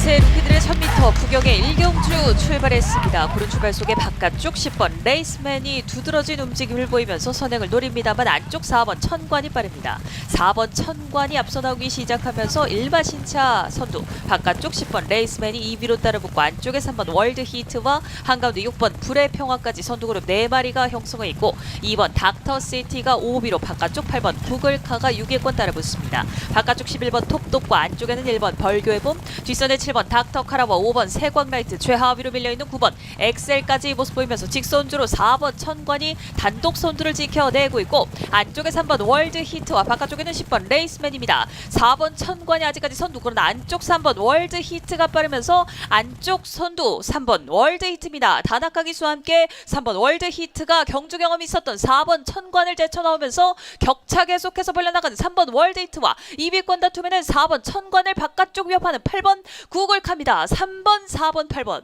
2세 루키들의 1000m 부경의 1경주 출발했습니다. 구른 출발 속에 바깥쪽 10번 레이스맨이 두드러진 움직임을 보이면서 선행을 노립니다만 안쪽 4번 천관이 빠릅니다. 4번 천관이 앞서 나오기 시작하면서 일마신차 선두 바깥쪽 10번 레이스맨이 2위로 따라붙고 안쪽에 3번 월드히트와 한가운데 6번 불의 평화까지 선두그룹 4마리가 형성해 있고 2번 닥터시티가 5위로 바깥쪽 8번 구글카가 6위권 따라붙습니다. 바깥쪽 11번 톱톱과 안쪽에는 1번 벌교의 봄, 뒷선에 7번 닥터카라와 5번 세광라이트, 최하위로 밀려있는 9번 엑셀까지 모습 보이면서 직선주로 4번 천관이 단독 선두를 지켜내고 있고 안쪽에 3번 월드히트와 바깥쪽에는 10번 레이스맨입니다. 4번 천관이 아직까지 선두, 그러나 안쪽 3번 월드히트가 빠르면서 안쪽 선두 3번 월드히트입니다. 다나카 기수와 함께 3번 월드히트가 경주 경험이 있었던 4번 천관을 제쳐나오면서 격차 계속해서 벌려나가는 3번 월드히트와 2위권 다툼에는 4번 천관을 바깥쪽 위협하는 8번 구글카입니다. 3번, 4번, 8번.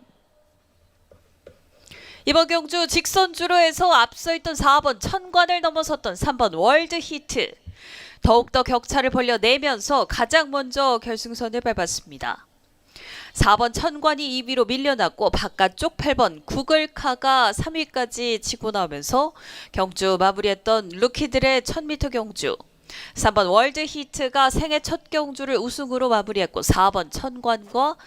이번 경주 직선주로 해서 앞서 있던 4번 천관을 넘어섰던 3번 월드히트. 더욱더 격차를 벌려내면서 가장 먼저 결승선을 밟았습니다. 4번 천관이 2위로 밀려났고 바깥쪽 8번 구글카가 3위까지 치고 나오면서 경주 마무리했던 루키들의 1000m 경주. 3번 월드히트가 생애 첫 경주를 우승으로 마무리했고 4번 천관과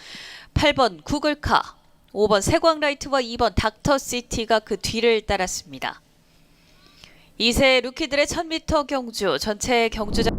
8번 구글카, 5번 세광라이트와 2번 닥터시티가 그 뒤를 따랐습니다. 2세 루키들의 1000m 경주 전체 경주장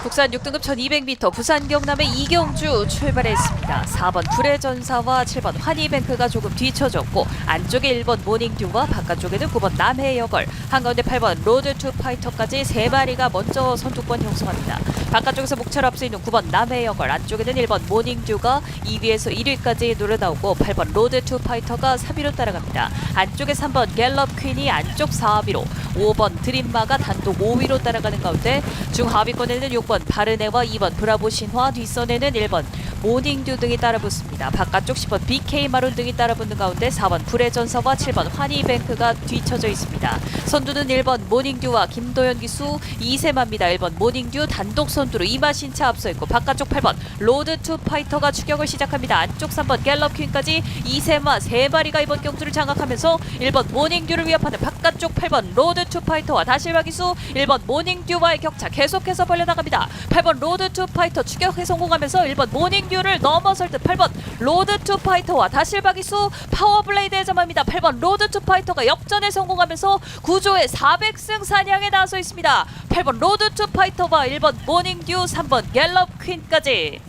국산 6등급 1200m 부산 경남의 이경주 출발했습니다. 4번 불의 전사와 7번 환희뱅크가 조금 뒤쳐졌고 안쪽에 1번 모닝듀와 바깥쪽에는 9번 남해여걸, 한가운데 8번 로드 투 파이터까지 3마리가 먼저 선두권 형성합니다. 바깥쪽에서 목차로 앞서 있는 9번 남해여걸, 안쪽에는 1번 모닝듀가 2위에서 1위까지 노려나오고 8번 로드 투 파이터가 3위로 따라갑니다. 안쪽에 3번 갤럽 퀸이 안쪽 4위로, 5번 드림마가 단독 5위로 따라가는 가운데 중하위권에는 6번 바르네와 2번 브라보 신화, 뒷선에는 1번 모닝듀 등이 따라붙습니다. 바깥쪽 10번 BK 마룬 등이 따라붙는 가운데 4번 불의 전사와 7번 환희뱅크가 뒤쳐져 있습니다. 선두는 1번 모닝듀와 김도현 기수 2세마입니다. 1번 모닝듀 단독 선두로 이마신차 앞서 있고 바깥쪽 8번 로드 투 파이터가 추격을 시작합니다. 안쪽 3번 갤럽 퀸까지 2세마 3마리가 이번 경주를 장악하면서 1번 모닝듀를 위협하는 바깥쪽 8번 로드 투 파이터와 다실바 기수, 1번 모닝듀와의 격차 계속해서 벌려나갑니다. 8번 로드 투 파이터 추격에 성공하면서 1번 모닝듀를 넘어설 듯 8번 로드 투 파이터와 다실바 기수 파워블레이드의 점합니다. 8번 로드 투 파이터가 역전에 성공하면서 구조의 400승 사냥에 나서 있습니다. 8번 로드 투 파이터와 1번 모닝듀, 3번 갤럽 퀸까지.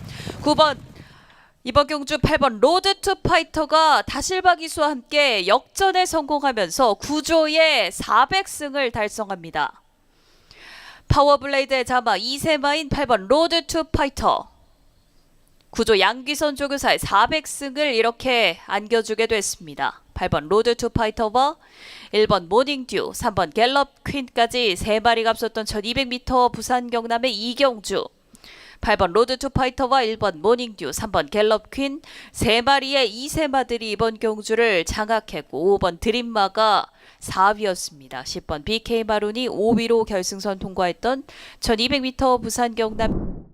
9번 이번 경주 8번 로드 투 파이터가 다실바 기수와 함께 역전에 성공하면서 구조의 400승을 달성합니다. 파워블레이드의 자마 2세마인 8번 로드 투 파이터, 구조 양귀선 조교사의 400승을 이렇게 안겨주게 됐습니다. 8번 로드 투 파이터와 1번 모닝듀, 3번 갤럽 퀸까지 3마리가 앞섰던 1200m 부산 경남의 이경주. 8번 로드 투 파이터와 1번 모닝듀, 3번 갤럽 퀸 3마리의 2세마들이 이번 경주를 장악했고 5번 드림마가 4위였습니다. 10번 BK 마룬이 5위로 결승선 통과했던 1200m 부산 경남.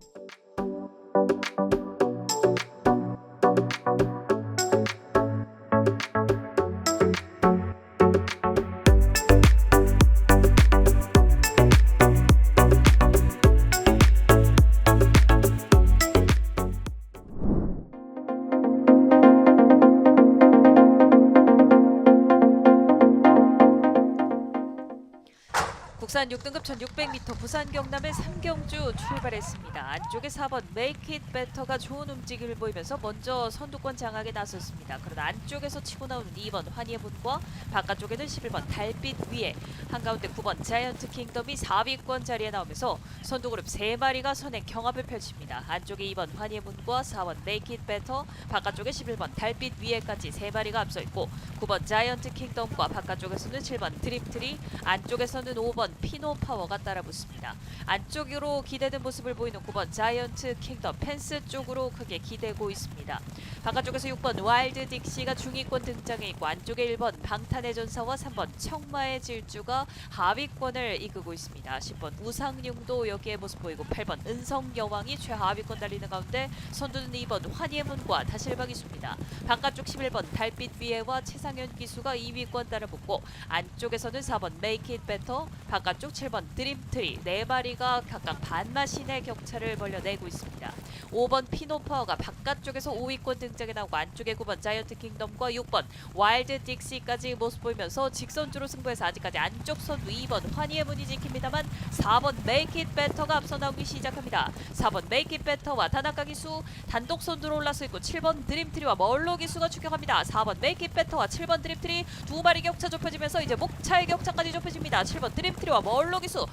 국산 6등급 1600m 부산 경남의 3경주 출발했습니다. 안쪽에 4번 Make It Better가 좋은 움직임을 보이면서 먼저 선두권 장악에 나섰습니다. 그러나 안쪽에서 치고 나오는 2번 환희의 문과 바깥쪽에는 11번 달빛 위에 한가운데 9번 자이언트 킹덤이 4위권 자리에 나오면서 선두그룹 3마리가 선행 경합을 펼칩니다. 안쪽에 2번 환희의 문과 4번 Make It Better, 바깥쪽에 11번 달빛 위에까지 3마리가 앞서 있고 9번 자이언트 킹덤과 바깥쪽에서는 7번 드림트리, 안쪽에서는 5번 피노 파워가 따라붙습니다. 안쪽으로 기대는 모습을 보이는 9번 자이언트 킹덤 펜스 쪽으로 크게 기대고 있습니다. 바깥쪽에서 6번 와일드 딕시가 중위권 등장해 있고 안쪽에 1번 방탄의 전사와 3번 청마의 질주가 하위권을 이끌고 있습니다. 10번 우상룡도 여기에 모습 보이고 8번 은성여왕이 최하위권 달리는 가운데 선두는 2번 환희의 문과 다실방 기수입니다. 바깥쪽 11번 달빛 위에와 최상현 기수가 2위권 따라붙고 안쪽에서는 4번 Make It Better, 바깥쪽 7번 드림트리 4마리가 각각 반마신의 격차를 벌려내고 있습니다. 5번 피노파워가 바깥쪽에서 5위권 등장해 나오고 안쪽에 9번 자이언트 킹덤과 6번 와일드 딕시까지 모습 보이면서 직선주로 승부해서 아직까지 안쪽 선두 2번 환희의 문이 지킵니다만 4번 Make It Better가 앞서 나오기 시작합니다. 4번 Make It Better와 다나카 기수 단독 선두로 올라서 있고 7번 드림트리와 멀로 기수가 추격합니다. 4번 Make It Better와 7번 드림트리 두 마리 격차 좁혀지면서 이제 목차의 격차까지 좁혀집니다. 7번 드림트리와 멀로 기수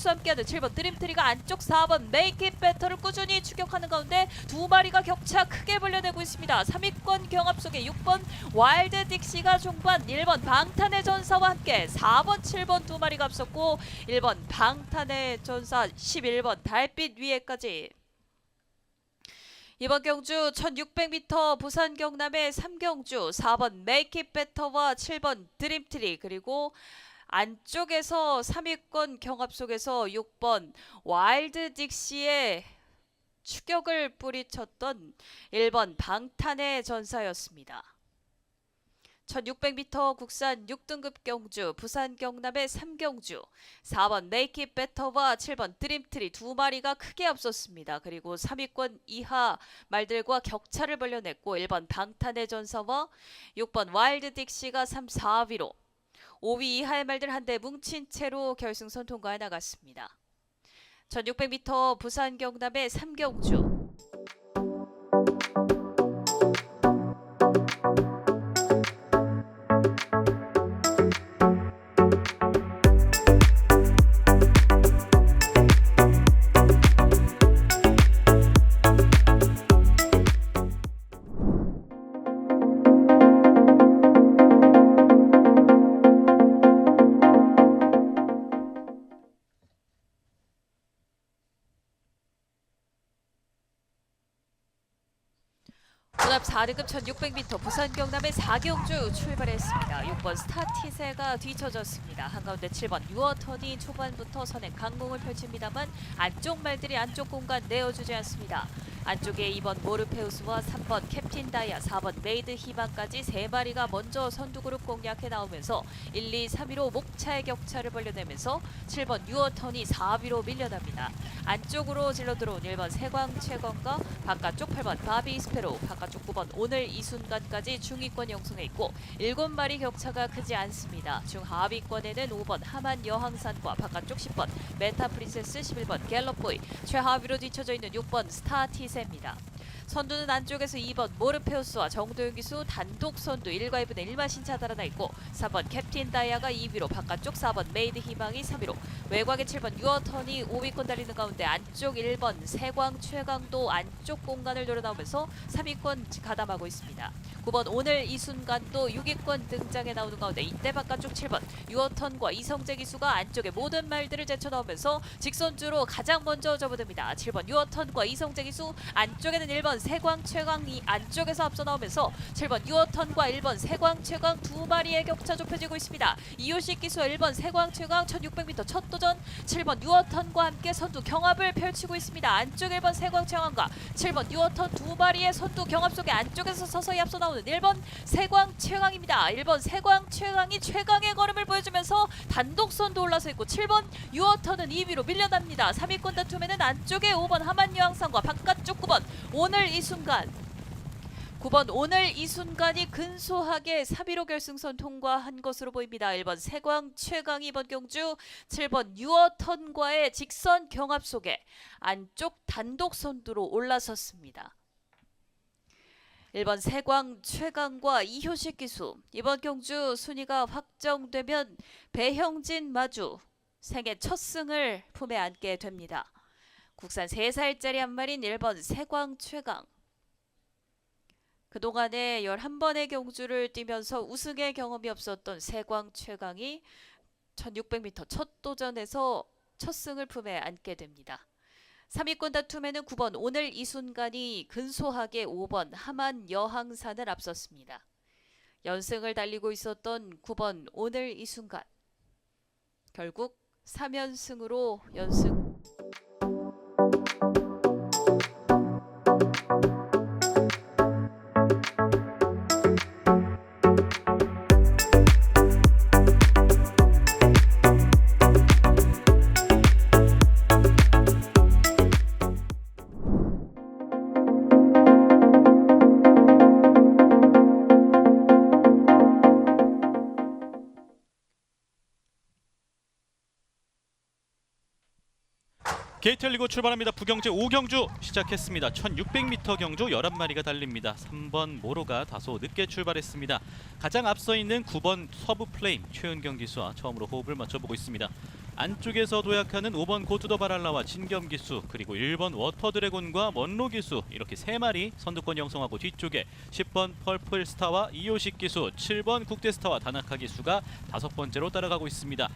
함께하는 7번 드림트리가 안쪽 4번 Make It Better를 꾸준히 추격하는 가운데 두 마리가 격차 크게 벌려내고 있습니다. 3위권 경합 속에 6번 와일드 딕시가 종반, 1번 방탄의 전사와 함께 4번 7번 두 마리가 앞섰고 1번 방탄의 전사 11번 달빛 위에까지. 이번 경주 1600m 부산 경남의 3경주 4번 Make It Better와 7번 드림트리, 그리고 안쪽에서 3위권 경합 속에서 6번 와일드 딕시의 추격을 뿌리쳤던 1번 방탄의 전사였습니다. 1600m 국산 6등급 경주 부산 경남의 3경주 4번 Make It Better와 7번 드림트리 두 마리가 크게 앞섰습니다. 그리고 3위권 이하 말들과 격차를 벌려냈고 1번 방탄의 전사와 6번 와일드 딕시가 3, 4위로 5위 이하의 말들 한데 뭉친 채로 결승선 통과해 나갔습니다. 1600m 부산 경남의 3경주. 혼합 4등급 1600m 부산 경남의 4경주 출발했습니다. 6번 스타티세가 뒤쳐졌습니다. 한가운데 7번 유어턴이 초반부터 선행 강공을 펼칩니다만 안쪽 말들이 안쪽 공간 내어주지 않습니다. 안쪽에 2번 모르페우스와 3번 캡틴 다이아, 4번 메이드 희망까지 3마리가 먼저 선두그룹 공략해 나오면서 1, 2, 3위로 목차의 격차를 벌려내면서 7번 유어턴이 4위로 밀려납니다. 안쪽으로 질러 들어온 1번 세광 최건과 바깥쪽 8번 바비 스페로, 바깥쪽 9번 오늘 이 순간까지 중위권 형성해 있고 7마리 격차가 크지 않습니다. 중하위권에는 5번 하만 여항산과 바깥쪽 10번 메타 프린세스, 11번 갤럽보이, 최하위로 뒤쳐져 있는 6번 스타티세입니다. 선두는 안쪽에서 2번 모르페우스와 정도윤 기수 단독 선두 1과 2분의 1마신차 달아나 있고 3번 캡틴 다이아가 2위로, 바깥쪽 4번 메이드 희망이 3위로, 외곽에 7번 유어턴이 5위권 달리는 가운데 안쪽 1번 세광 최강도 안쪽 공간을 노려 나오면서 3위권 가담하고 있습니다. 9번 오늘 이 순간도 6위권 등장해 나오는 가운데 이때 바깥쪽 7번 유어턴과 이성재 기수가 안쪽에 모든 말들을 제쳐나오면서 직선주로 가장 먼저 접어듭니다. 7번 유어턴과 이성재 기수, 안쪽에는 1번 세광 최강이 안쪽에서 앞서 나오면서 7번 유어턴과 1번 세광 최강 두 마리의 격차 좁혀지고 있습니다. 이효식 기수와 1번 세광 최강 1600m 첫 도전, 7번 유어턴과 함께 선두 경합을 펼치고 있습니다. 안쪽 1번 세광 최강과 7번 유어턴 두 마리의 선두 경합 속에 안쪽에서 서서히 앞서 나오는 1번 세광 최강입니다. 1번 세광 최강이 최강의 걸음을 보여주면서 단독 선두 올라서 있고 7번 유어턴은 2위로 밀려납니다. 3위권 다툼에는 안쪽에 5번 하만 여항산과 바깥쪽 9번 오늘 이 순간 9번 오늘 이 순간이 근소하게 3위로 결승선 통과한 것으로 보입니다. 1번 세광 최강, 2번 경주 7번 뉴어턴과의 직선 경합 속에 안쪽 단독 선두로 올라섰습니다. 1번 세광 최강과 이효식 기수, 이번 경주 순위가 확정되면 배형진 마주 생애 첫 승을 품에 안게 됩니다. 국산 3살짜리 한 마리인 1번 세광 최강. 그동안에 11번의 경주를 뛰면서 우승의 경험이 없었던 세광 최강이 1600m 첫 도전에서 첫 승을 품에 안게 됩니다. 3위권 다툼에는 9번 오늘 이 순간이 근소하게 5번 하만 여항산을 앞섰습니다. 연승을 달리고 있었던 9번 오늘 이 순간. 결국 3연승으로 연승. 게이트 열리고 출발합니다. 부경제 5경주 시작했습니다. 1600m 경주 11마리가 달립니다. 3번 모로가 다소 늦게 출발했습니다. 가장 앞서 있는 9번 서브 플레임 최은경 기수와 처음으로 호흡을 맞춰보고 있습니다. 안쪽에서 도약하는 5번 고투더 바랄라와 진겸 기수, 그리고 1번 워터 드래곤과 먼로 기수, 이렇게 3마리 선두권 형성하고 뒤쪽에 10번 펄플 스타와 이효식 기수, 7번 국대 스타와 다나카 기수가 5번째로 따라가고 있습니다.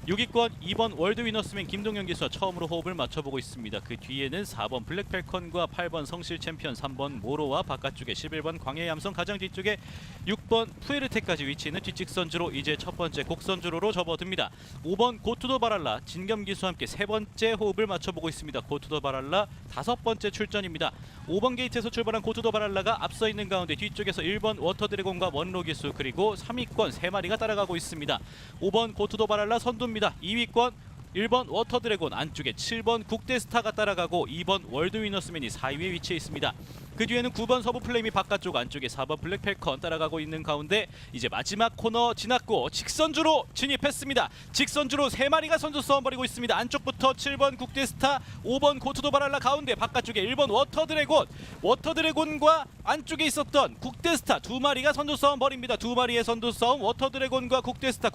6위권 2번 월드 위너스맨 김동현 기수와 처음으로 호흡을 맞춰보고 있습니다. 그 뒤에는 4번 블랙펠컨과 8번 성실 챔피언, 3번 모로와 바깥쪽에 11번 광해 얌성, 가장 뒤쪽에 6번 푸에르테까지 위치해 있는 뒷직선주로 이제 첫 번째 곡선주로로 접어듭니다. 5번 고투더 바랄라 진겸 기수와 함께 세 번째 호흡을 맞춰보고 있습니다. 고투더 바랄라 5번째 출전입니다. 5번 게이트에서 출발한 고투더 바랄라가 앞서 있는 가운데 뒤쪽에서 1번 워터 드래곤과 원로 기수, 그리고 3위권 3마리가 따라가고 있습니다. 5번 고투더 바랄라 선두 2위권 1번 워터 드래곤, 안쪽에 7번 국대 스타가 따라가고 2번 월드 위너스맨이 4위에 위치해 있습니다. 그 뒤에는 9번 서브 플레임이 바깥쪽, 안쪽에 4번 블랙펠컨 따라가고 있는 가운데 이제 마지막 코너 지났고 직선주로 진입했습니다. 직선주로 3마리가 선두 싸움 벌이고 있습니다. 안쪽부터 7번 국대 스타, 5번 고투도 바랄라 가운데, 바깥쪽에 1번 워터 드래곤, 워터 드래곤과 안쪽에 있었던 국대 스타 2마리가 선두 싸움 벌입니다. 2마리의 선두 싸움, 워터 드래곤과 국대 스타,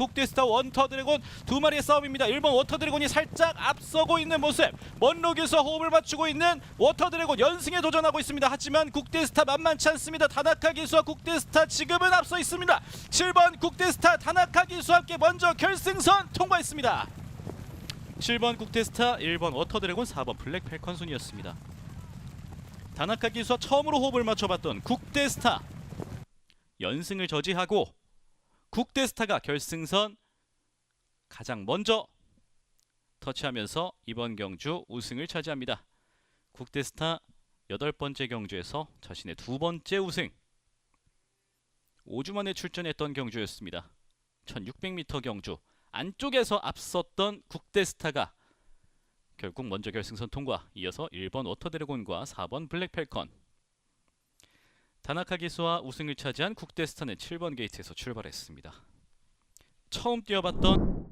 워터 드래곤 2마리의 싸움입니다. 1번 워터 드래곤이 살짝 앞서고 있는 모습, 먼록에서 호흡을 맞추고 있는 워터 드래곤 연승에 도전하고 있습니다. 하지만 국대스타 만만치 않습니다. 다나카 기수와 국대스타 지금은 앞서 있습니다. 7번 국대스타 다나카 기수와 함께 먼저 결승선 통과했습니다. 7번 국대스타, 1번 워터 드래곤, 4번 블랙 펠컨 순이었습니다. 다나카 기수와 처음으로 호흡을 맞춰봤던 국대스타 연승을 저지하고 국대스타가 결승선 가장 먼저 터치하면서 이번 경주 우승을 차지합니다. 국대스타 8번째 경주에서 자신의 2번째 우승, 5주 만에 출전했던 경주였습니다. 1600m 경주 안쪽에서 앞섰던 국대스타가 결국 먼저 결승선 통과, 이어서 1번 워터드래곤과 4번 블랙펠컨. 다나카 기수와 우승을 차지한 국대스타는 7번 게이트에서 출발했습니다. 처음 뛰어봤던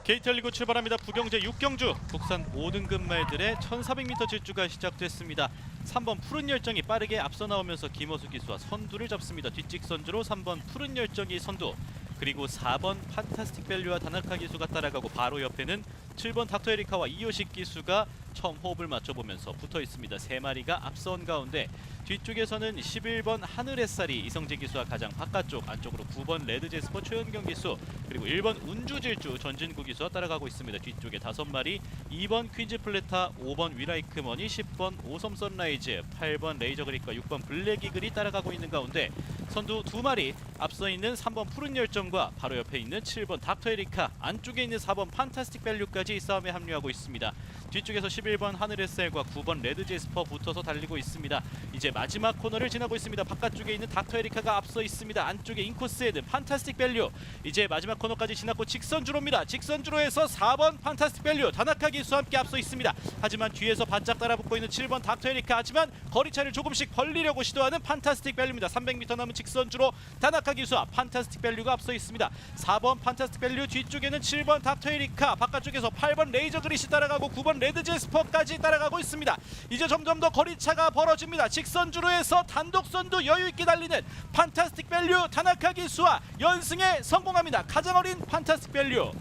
게이트 열리고 출발합니다. 부경제 6경주 국산 5등급 말들의 1400m 질주가 시작됐습니다. 3번 푸른 열정이 빠르게 앞서 나오면서 김호수 기수와 선두를 잡습니다. 뒷직선주로 3번 푸른 열정이 선두, 그리고 4번 판타스틱 밸류와 다나카 기수가 따라가고 바로 옆에는 7번 닥터 에리카와 이효식 기수가 처음 호흡을 맞춰보면서 붙어 있습니다. 3마리가 앞선 가운데 뒤쪽에서는 11번 하늘햇살이 이성재 기수와 가장 바깥쪽, 안쪽으로 9번 레드제스퍼 최은경 기수, 그리고 1번 운주질주 전진구 기수와 따라가고 있습니다. 뒤쪽에 5마리 2번 퀸즈 플레타, 5번 위라이크머니, 10번 오섬 선라이즈, 8번 레이저 그립과 6번 블랙 이글이 따라가고 있는 가운데 선두 2마리 앞서 있는 3번 푸른 열정과 바로 옆에 있는 7번 닥터 에리카, 안쪽에 있는 4번 판타스틱 밸류까지 이 싸움에 합류하고 있습니다. 뒤쪽에서 11번 하늘햇살과 9번 레드제스퍼 붙어서 달리고 있습니다. 이제 마지막 코너를 지나고 있습니다. 바깥쪽에 있는 닥터 에리카가 앞서 있습니다. 안쪽에 인코스헤드, 판타스틱 밸류, 이제 마지막 코너까지 지났고 직선주로입니다. 직선주로에서 4번 판타스틱 밸류, 다나카 기수와 함께 앞서 있습니다. 하지만 뒤에서 바짝 따라붙고 있는 7번 닥터 에리카, 하지만 거리차를 조금씩 벌리려고 시도하는 판타스틱 밸류입니다. 300m 남은 직선주로 다나카 기수와 판타스틱 밸류가 앞서 있습니다. 4번 판타스틱 밸류, 뒤쪽에는 7번 닥터 에리카, 바깥쪽에서 8번 레이저 그릿이 따라가고 9번 레드제스퍼까지 따라가고 있습니다. 이제 점점 더 거리차가 벌어집니다. 직선주로에서 단독 선두 여유있게 달리는 판타스틱 밸류 다나카 기수와 연승에 성공합니다. 가장 어린 판타스틱 밸류,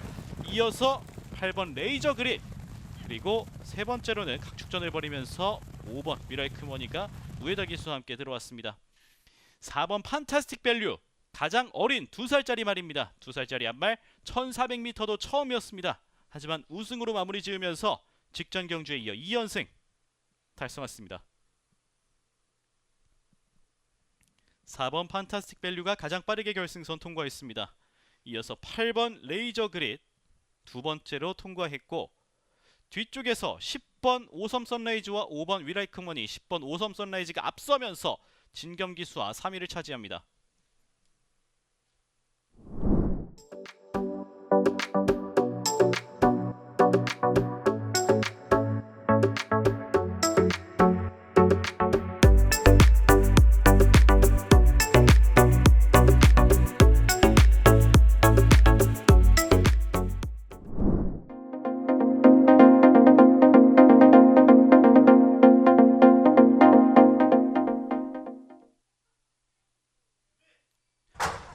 이어서 8번 레이저 그릿, 그리고 세 번째로는 각축전을 벌이면서 5번 미라이크 머니가 우에다 기수와 함께 들어왔습니다. 4번 판타스틱 밸류, 가장 어린 2살짜리 말입니다. 2살짜리 한말, 1400m도 처음이었습니다. 하지만 우승으로 마무리 지으면서 직전 경주에 이어 2연승 달성했습니다. 4번 판타스틱 밸류가 가장 빠르게 결승선 통과했습니다. 이어서 8번 레이저 그릿 두 번째로 통과했고, 뒤쪽에서 10번 오섬 선라이즈와 5번 위라이크 머니, 10번 오섬 선라이즈가 앞서면서 진겸기수와 3위를 차지합니다.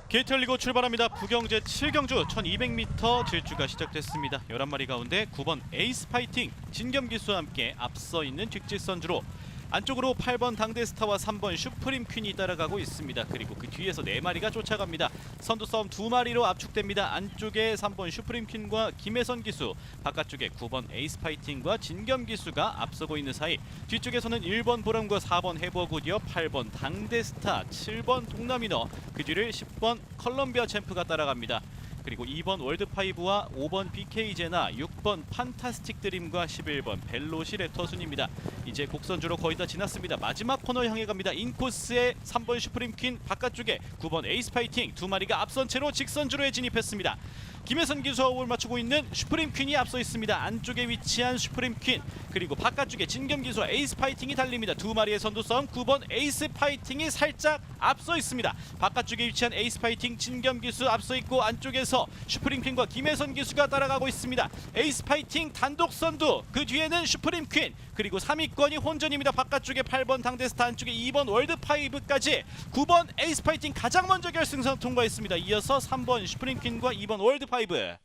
게이트 열리고 출발합니다. 부경제 7경주 1200m 질주가 시작됐습니다. 11마리 가운데 9번 에이스 파이팅 진겸기수와 함께 앞서 있는 뒷직선주로, 안쪽으로 8번 당대스타와 3번 슈프림 퀸이 따라가고 있습니다. 그리고 그 뒤에서 4마리가 쫓아갑니다. 선두 싸움 2마리로 압축됩니다. 안쪽에 3번 슈프림 퀸과 김혜선 기수, 바깥쪽에 9번 에이스 파이팅과 진겸 기수가 앞서고 있는 사이, 뒤쪽에서는 1번 보람과 4번 해버굿이어 8번 당대스타, 7번 동남이너, 그 뒤를 10번 컬럼비아 챔프가 따라갑니다. 그리고 2번 월드파이브와 5번 BK제나, 6번 판타스틱 드림과 11번 벨로시 레터순입니다. 이제 곡선주로 거의 다 지났습니다. 마지막 코너 향해 갑니다. 인코스의 3번 슈프림 퀸, 바깥쪽에 9번 에이스 파이팅, 2마리가 앞선 채로 직선주로에 진입했습니다. 김혜선 기수와 호흡을 맞추고 있는 슈프림 퀸이 앞서 있습니다. 안쪽에 위치한 슈프림 퀸, 그리고 바깥쪽에 진겸 기수와 에이스 파이팅이 달립니다. 2마리의 선두 싸움, 9번 에이스 파이팅이 살짝 앞서 있습니다. 바깥쪽에 위치한 에이스 파이팅, 진겸 기수 앞서 있고, 안쪽에서 슈프림 퀸과 김혜선 기수가 따라가고 있습니다. 에이스 파이팅 단독 선두, 그 뒤에는 슈프림 퀸, 그리고 3위권이 혼전입니다. 바깥쪽에 8번 당대스타, 안쪽에 2번 월드파이브까지 9번 에이스 파이팅 가장 먼저 결승선 통과했습니다. 이어서 3번 슈프림 퀸과 2번 월드파이브,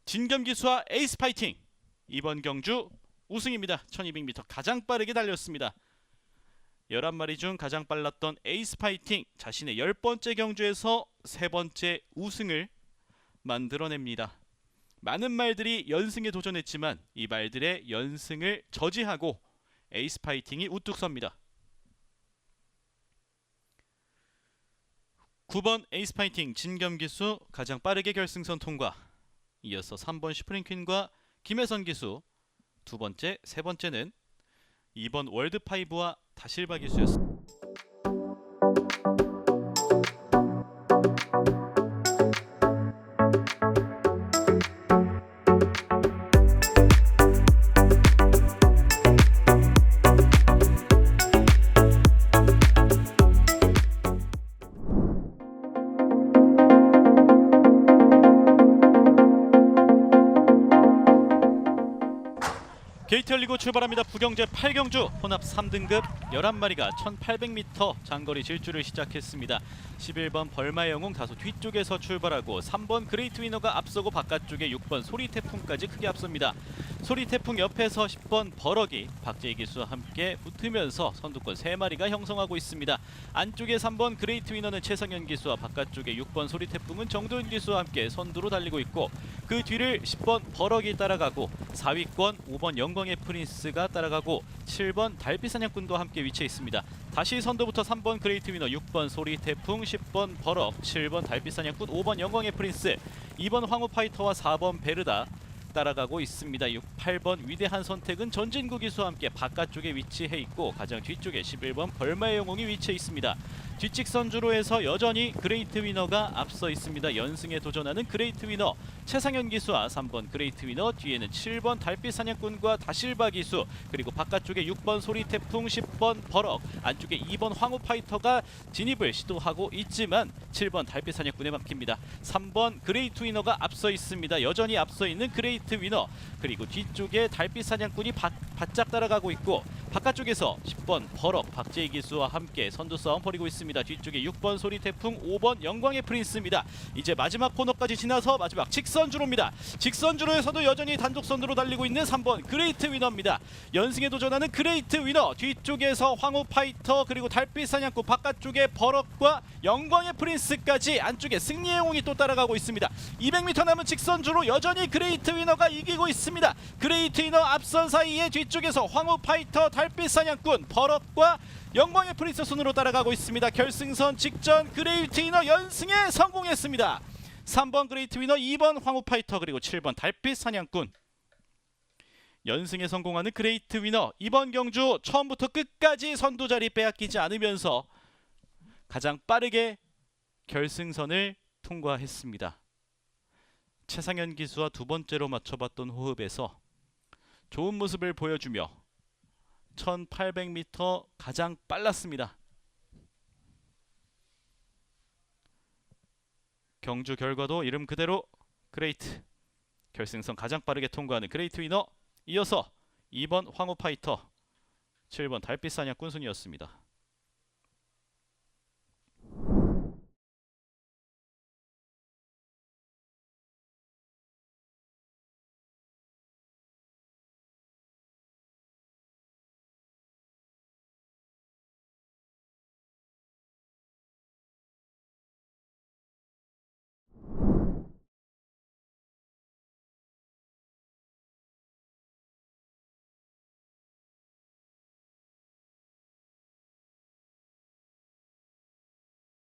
진겸기수와 에이스 파이팅, 이번 경주 우승입니다. 1200m 가장 빠르게 달렸습니다. 11마리 중 가장 빨랐던 에이스 파이팅, 자신의 10번째 경주에서 3번째 우승을 만들어냅니다. 많은 말들이 연승에 도전했지만 이 말들의 연승을 저지하고 에이스 파이팅이 우뚝 섭니다. 9번 에이스 파이팅 진겸기수 가장 빠르게 결승선 통과, 이어서 3번 슈프림 퀸과 김혜선 기수 두 번째, 세 번째는 2번 월드파이브와 다실바 기수였습니다. 게이트 열리고 출발합니다. 부경제 8경주 혼합 3등급 11마리가 1800m 장거리 질주를 시작했습니다. 11번 벌마의 영웅 다소 뒤쪽에서 출발하고 3번 그레이트 위너가 앞서고 바깥쪽에 6번 소리태풍까지 크게 앞섭니다. 소리태풍 옆에서 10번 버럭이 박재희 기수와 함께 붙으면서 선두권 3마리가 형성하고 있습니다. 안쪽에 3번 그레이트 위너는 최성현 기수와 바깥쪽에 6번 소리태풍은 정도윤 기수와 함께 선두로 달리고 있고 그 뒤를 10번 버럭이 따라가고 4위권 5번 영광의 프린스가 따라가고 7번 달빛사냥꾼도 함께 위치해 있습니다. 다시 선두부터 3번 그레이트 위너, 6번 소리태풍, 10번 버럭, 7번 달빛사냥꾼, 5번 영광의 프린스, 2번 황후파이터와 4번 베르다 따라가고 있습니다. 8번 위대한 선택은 전진구 기수와 함께 바깥쪽에 위치해 있고 가장 뒤쪽에 11번 벌마의 영웅이 위치해 있습니다. 뒷직선 주로에서 여전히 그레이트 위너가 앞서 있습니다. 연승에 도전하는 그레이트 위너 최상현 기수와 3번 그레이트 위너, 뒤에는 7번 달빛 사냥꾼과 다실바 기수, 그리고 바깥쪽에 6번 소리태풍, 10번 버럭, 안쪽에 2번 황후파이터가 진입을 시도하고 있지만 7번 달빛 사냥꾼에 막힙니다. 3번 그레이트 위너가 앞서 있습니다. 여전히 앞서 있는 그레이트 위너, 그리고 뒤쪽에 달빛 사냥꾼이 바짝 따라가고 있고 바깥쪽에서 10번 버럭 박재희 기수와 함께 선두 싸움 벌이고 있습니다. 뒤쪽에 6번 소리태풍, 5번 영광의 프린스입니다. 이제 마지막 코너까지 지나서 마지막 직선주로입니다. 직선주로에서도 여전히 단독 선두로 달리고 있는 3번 그레이트 위너입니다. 연승에 도전하는 그레이트 위너, 뒤쪽에서 황후파이터 그리고 달빛 사냥꾼, 바깥쪽에 버럭과 영광의 프린스까지, 안쪽에 승리의 영웅이 또 따라가고 있습니다. 200m 남은 직선주로 여전히 그레이트 위너가 이기고 있습니다. 그레이트 위너 앞선 사이에 뒤쪽에서 황후파이터, 달빛 사냥꾼, 버럭과 영광의 프린스 순으로 따라가고 있습니다. 결승선 직전 그레이트 위너 연승에 성공했습니다. 3번 그레이트 위너, 2번 황후파이터 그리고 7번 달빛 사냥꾼. 연승에 성공하는 그레이트 위너, 이번 경주 처음부터 끝까지 선두 자리 빼앗기지 않으면서 가장 빠르게 결승선을 통과했습니다. 최상현 기수와 두 번째로 맞춰봤던 호흡에서 좋은 모습을 보여주며 1800m 가장 빨랐습니다. 경주 결과도 이름 그대로 그레이트, 결승선 가장 빠르게 통과하는 그레이트 위너, 이어서 2번 황후파이터, 7번 달빛 사냥꾼 순이었습니다.